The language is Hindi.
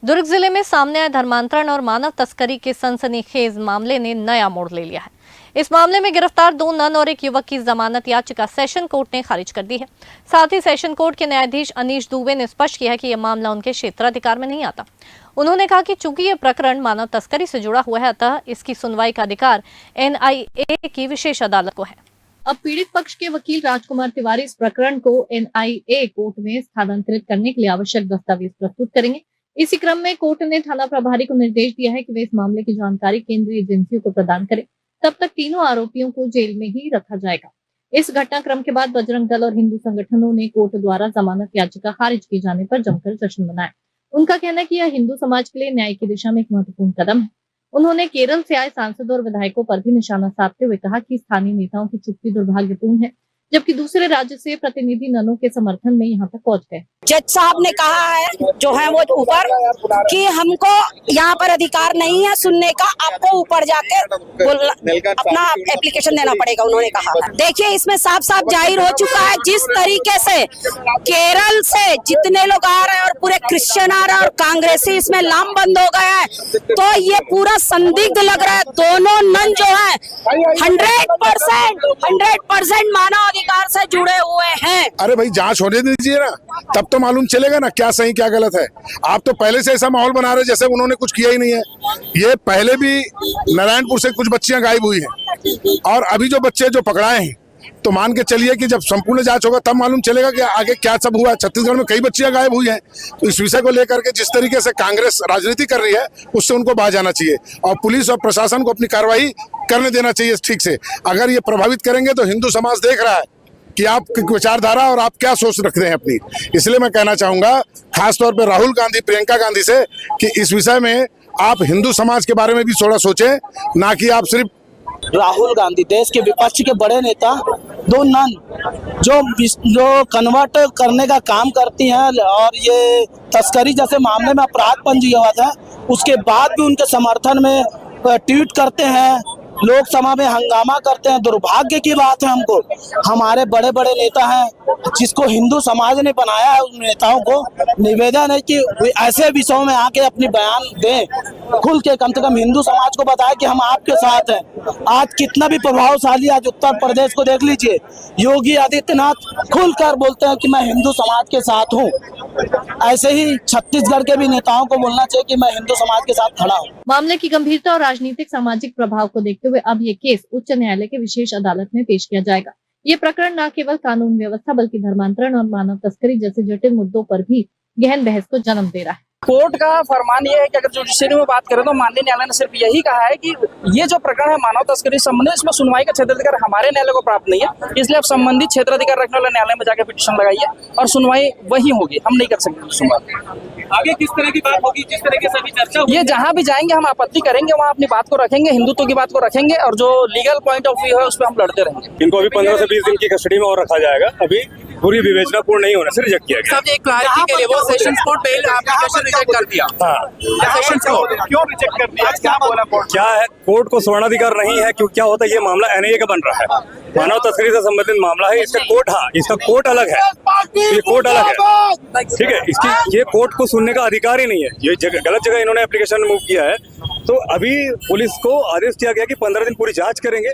दुर्ग जिले में सामने आए धर्मांतरण और मानव तस्करी के सनसनीखेज मामले ने नया मोड़ ले लिया है। इस मामले में गिरफ्तार 2 नन और एक युवक की जमानत याचिका सेशन कोर्ट ने खारिज कर दी है। साथ ही सेशन कोर्ट के न्यायाधीश अनीश दुबे ने स्पष्ट किया है कि यह मामला उनके क्षेत्राधिकार में नहीं आता। उन्होंने कहा कि चूंकि यह प्रकरण मानव तस्करी से जुड़ा हुआ है, अतः इसकी सुनवाई का अधिकार NIA की विशेष अदालत को है। अब पीड़ित पक्ष के वकील राजकुमार तिवारी इस प्रकरण को NIA कोर्ट में स्थानांतरित करने के लिए आवश्यक दस्तावेज प्रस्तुत करेंगे। इसी क्रम में कोर्ट ने थाना प्रभारी को निर्देश दिया है कि वे इस मामले की जानकारी केंद्रीय एजेंसियों को प्रदान करें। तब तक तीनों आरोपियों को जेल में ही रखा जाएगा। इस घटनाक्रम के बाद बजरंग दल और हिंदू संगठनों ने कोर्ट द्वारा जमानत याचिका खारिज किए जाने पर जमकर जश्न मनाया। उनका कहना है कि यह हिंदू समाज के लिए न्याय की दिशा में एक महत्वपूर्ण कदम है। उन्होंने केरल से आए सांसदों और विधायकों पर भी निशाना साधते हुए कहा कि स्थानीय नेताओं की चुप्पी दुर्भाग्यपूर्ण है, जबकि दूसरे राज्य से प्रतिनिधि ननों के समर्थन में यहाँ तक पहुँच गए। जज साहब ने कहा है जो है वो ऊपर कि हमको यहाँ पर अधिकार नहीं है सुनने का, आपको ऊपर जाके अपना एप्लीकेशन देना पड़ेगा, उन्होंने कहा। देखिए इसमें साफ साफ जाहिर हो चुका है जिस तरीके से केरल से जितने लोग आ रहे हैं और पूरे क्रिश्चियन आ रहे हैं और कांग्रेसी इसमें लामबंद हो गए हैं, तो ये पूरा संदिग्ध लग रहा है। दोनों नन जो है 100% मानव अधिकार से जुड़े हुए हैं। अरे भाई जांच होने दीजिए ना, तब तो मालूम चलेगा ना क्या सही क्या गलत है। आप तो पहले से ऐसा माहौल बना रहे जैसे उन्होंने कुछ किया ही नहीं है। ये पहले भी नारायणपुर से कुछ बच्चियां गायब हुई हैं और अभी जो बच्चे जो पकड़ाए हैं, तो मान के चलिए कि जब संपूर्ण जांच होगा तब मालूम चलेगा कि आगे क्या सब हुआ। छत्तीसगढ़ में कई बच्चियां गायब हुई हैं, तो इस विषय को लेकर के जिस तरीके से कांग्रेस राजनीति कर रही है उससे उनको बाहर जाना चाहिए और पुलिस और प्रशासन को अपनी कार्रवाई करने देना चाहिए ठीक से। अगर ये प्रभावित करेंगे तो हिंदू समाज देख रहा है कि आप विचारधारा और आप क्या सोच रखते हैं अपनी। इसलिए मैं कहना चाहूंगा खासतौर पर राहुल गांधी, प्रियंका गांधी से कि इस विषय में आप हिंदू समाज के बारे में भी थोड़ा सोचें, ना कि आप सिर्फ राहुल गांधी देश के विपक्ष के बड़े नेता, 2 नन जो कन्वर्ट करने का काम करती हैं और ये तस्करी जैसे मामले में अपराध पंजीकृत है, उसके बाद भी उनके समर्थन में ट्वीट करते हैं, लोकसभा में हंगामा करते हैं। दुर्भाग्य की बात है। हमको हमारे बड़े बड़े नेता हैं जिसको हिंदू समाज ने बनाया है, उन नेताओं को निवेदन है कि ऐसे विषयों में आके अपनी बयान दें, खुल के कम से कम हिंदू समाज को बताएं कि हम आपके साथ हैं। आज कितना भी प्रभावशाली, आज उत्तर प्रदेश को देख लीजिए, योगी आदित्यनाथ खुलकर बोलते हैं कि मैं हिंदू समाज के साथ हूँ। ऐसे ही छत्तीसगढ़ के भी नेताओं को बोलना चाहिए कि मैं हिंदू समाज के साथ खड़ा हूँ। मामले की गंभीरता और राजनीतिक सामाजिक प्रभाव को देखते हुए अब ये केस उच्च न्यायालय के विशेष अदालत में पेश किया जाएगा। ये प्रकरण न केवल कानून व्यवस्था बल्कि धर्मांतरण और मानव तस्करी जैसे जटिल मुद्दों पर भी गहन बहस को जन्म दे रहा है। कोर्ट का फरमान ये है कि अगर जुडिशरी में बात करें तो माननीय न्यायालय ने सिर्फ यही कहा है कि ये जो प्रकरण है मानव तस्करी संबंधित, इसमें सुनवाई का क्षेत्राधिकार हमारे न्यायालय को प्राप्त नहीं है, इसलिए आप संबंधित क्षेत्राधिकार रखने वाले न्यायालय में जाकर पिटीशन लगाइए और सुनवाई वही होगी, हम नहीं कर सकते सुनवाई। आगे किस तरह की बात होगी, जिस तरह की सभी चर्चा ये जहाँ भी जाएंगे हम आपत्ति करेंगे, वहाँ अपनी बात को रखेंगे, हिंदुत्व की बात को रखेंगे और जो लीगल पॉइंट ऑफ व्यू है उस पर हम लड़ते रहेंगे। इनको अभी 15 से 20 दिन की कस्टडी में और रखा जाएगा। अभी पूरी विवेचना पूर्ण नहीं होने से रिजेक्ट किया गया। सब एक क्लैरिटी के लिए वो sessions court bail application reject कर दिया। सेशंस कोर्ट क्यों रिजेक्ट कर दिया, क्या बोला कोर्ट? क्या है, कोर्ट को स्वर्णाधिकार नहीं है क्यों? क्या होता है, ये मामला NIA का बन रहा है, मानव तस्करी से संबंधित मामला है। इसका कोर्ट, हाँ इसका कोर्ट अलग है, ये कोर्ट अलग है, ठीक है। इसकी ये कोर्ट को सुनने का अधिकार ही नहीं है। ये गलत जगह इन्होंने एप्लीकेशन मूव किया है। तो अभी पुलिस को आदेश दिया गया कि 15 दिन पूरी जांच करेंगे।